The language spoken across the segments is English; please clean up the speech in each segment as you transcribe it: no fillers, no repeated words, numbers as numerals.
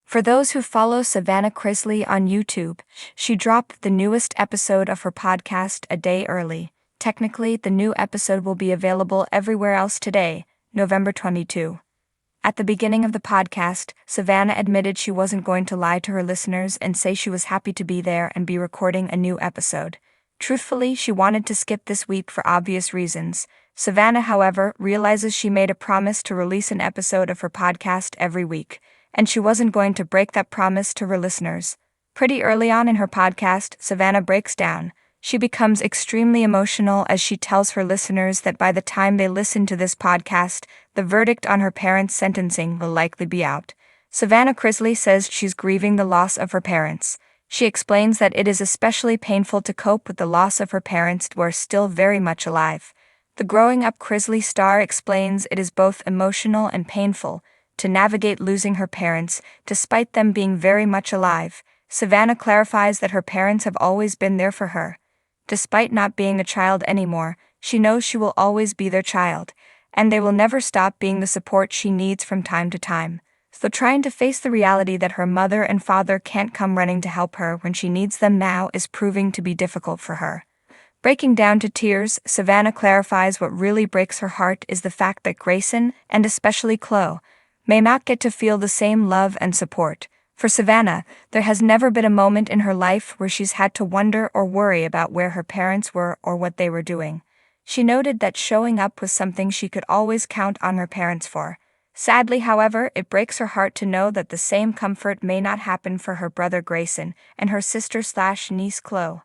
For those who follow Savannah Chrisley on YouTube, she dropped the newest episode of her podcast a day early. Technically, the new episode will be available everywhere else today, November 22. At the beginning of the podcast, Savannah admitted she wasn't going to lie to her listeners and say she was happy to be there and be recording a new episode. Truthfully, she wanted to skip this week for obvious reasons. Savannah, however, realizes she made a promise to release an episode of her podcast every week, and she wasn't going to break that promise to her listeners. Pretty early on in her podcast, Savannah breaks down. She becomes extremely emotional as she tells her listeners that by the time they listen to this podcast, the verdict on her parents' sentencing will likely be out. Savannah Chrisley says she's grieving the loss of her parents. She explains that it is especially painful to cope with the loss of her parents who are still very much alive. The growing up Chrisley star explains it is both emotional and painful to navigate losing her parents, despite them being very much alive. Savannah clarifies that her parents have always been there for her. Despite not being a child anymore, she knows she will always be their child, and they will never stop being the support she needs from time to time. So trying to face the reality that her mother and father can't come running to help her when she needs them now is proving to be difficult for her. Breaking down to tears, Savannah clarifies what really breaks her heart is the fact that Grayson, and especially Chloe, may not get to feel the same love and support. For Savannah, there has never been a moment in her life where she's had to wonder or worry about where her parents were or what they were doing. She noted that showing up was something she could always count on her parents for. Sadly, however, it breaks her heart to know that the same comfort may not happen for her brother Grayson and her sister/niece Chloe.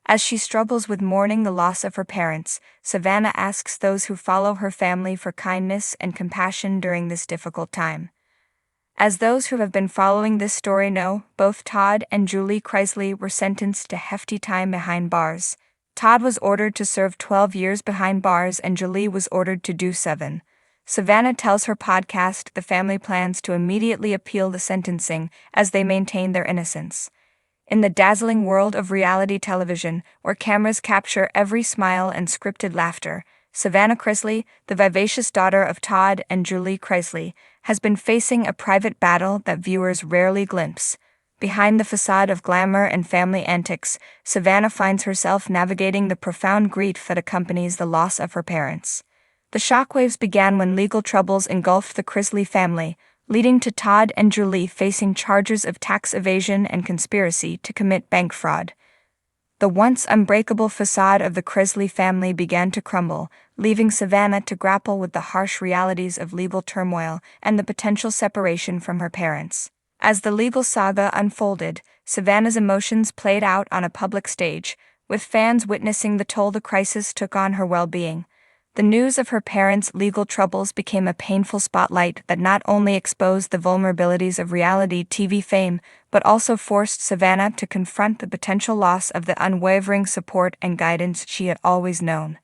As she struggles with mourning the loss of her parents, Savannah asks those who follow her family for kindness and compassion during this difficult time. As those who have been following this story know, both Todd and Julie Chrisley were sentenced to hefty time behind bars. Todd was ordered to serve 12 years behind bars and Julie was ordered to do 7. Savannah tells her podcast the family plans to immediately appeal the sentencing as they maintain their innocence. In the dazzling world of reality television, where cameras capture every smile and scripted laughter, Savannah Chrisley, the vivacious daughter of Todd and Julie Chrisley, has been facing a private battle that viewers rarely glimpse. Behind the facade of glamour and family antics, Savannah finds herself navigating the profound grief that accompanies the loss of her parents. The shockwaves began when legal troubles engulfed the Chrisley family, leading to Todd and Julie facing charges of tax evasion and conspiracy to commit bank fraud. The once unbreakable facade of the Chrisley family began to crumble, leaving Savannah to grapple with the harsh realities of legal turmoil and the potential separation from her parents. As the legal saga unfolded, Savannah's emotions played out on a public stage, with fans witnessing the toll the crisis took on her well-being. The news of her parents' legal troubles became a painful spotlight that not only exposed the vulnerabilities of reality TV fame, but also forced Savannah to confront the potential loss of the unwavering support and guidance she had always known.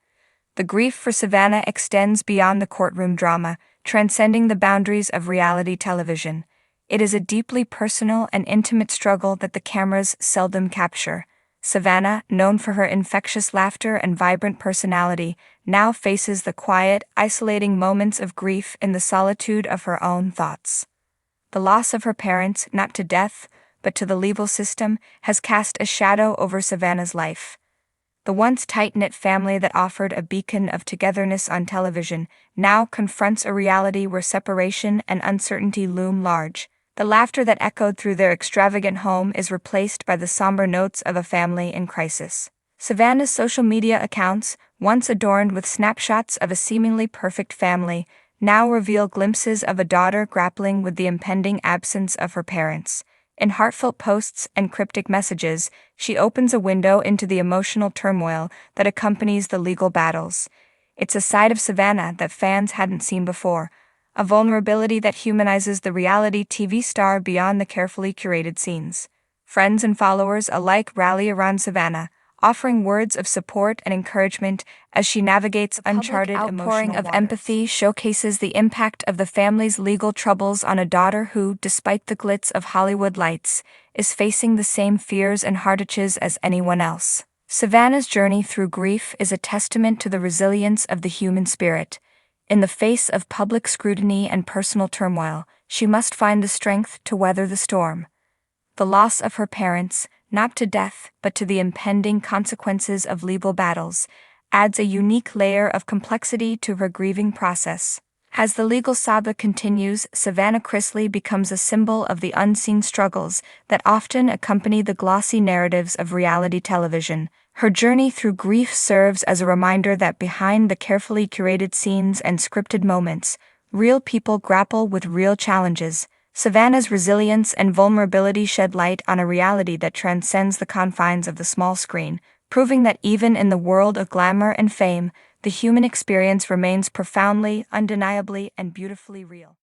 The grief for Savannah extends beyond the courtroom drama, transcending the boundaries of reality television. It is a deeply personal and intimate struggle that the cameras seldom capture. Savannah, known for her infectious laughter and vibrant personality, now faces the quiet, isolating moments of grief in the solitude of her own thoughts. The loss of her parents, not to death, but to the legal system, has cast a shadow over Savannah's life. The once tight-knit family that offered a beacon of togetherness on television now confronts a reality where separation and uncertainty loom large. The laughter that echoed through their extravagant home is replaced by the somber notes of a family in crisis. Savannah's social media accounts, once adorned with snapshots of a seemingly perfect family, now reveal glimpses of a daughter grappling with the impending absence of her parents. In heartfelt posts and cryptic messages, she opens a window into the emotional turmoil that accompanies the legal battles. It's a side of Savannah that fans hadn't seen before, a vulnerability that humanizes the reality TV star beyond the carefully curated scenes. Friends and followers alike rally around Savannah, offering words of support and encouragement as she navigates uncharted emotional waters. The outpouring of empathy showcases the impact of the family's legal troubles on a daughter who, despite the glitz of Hollywood lights, is facing the same fears and hardages as anyone else. Savannah's journey through grief is a testament to the resilience of the human spirit. In the face of public scrutiny and personal turmoil, she must find the strength to weather the storm. The loss of her parents, not to death but to the impending consequences of legal battles, adds a unique layer of complexity to her grieving process. As the legal saga continues, Savannah Chrisley becomes a symbol of the unseen struggles that often accompany the glossy narratives of reality television. Her journey through grief serves as a reminder that behind the carefully curated scenes and scripted moments, real people grapple with real challenges. Savannah's resilience and vulnerability shed light on a reality that transcends the confines of the small screen, proving that even in the world of glamour and fame, the human experience remains profoundly, undeniably, and beautifully real.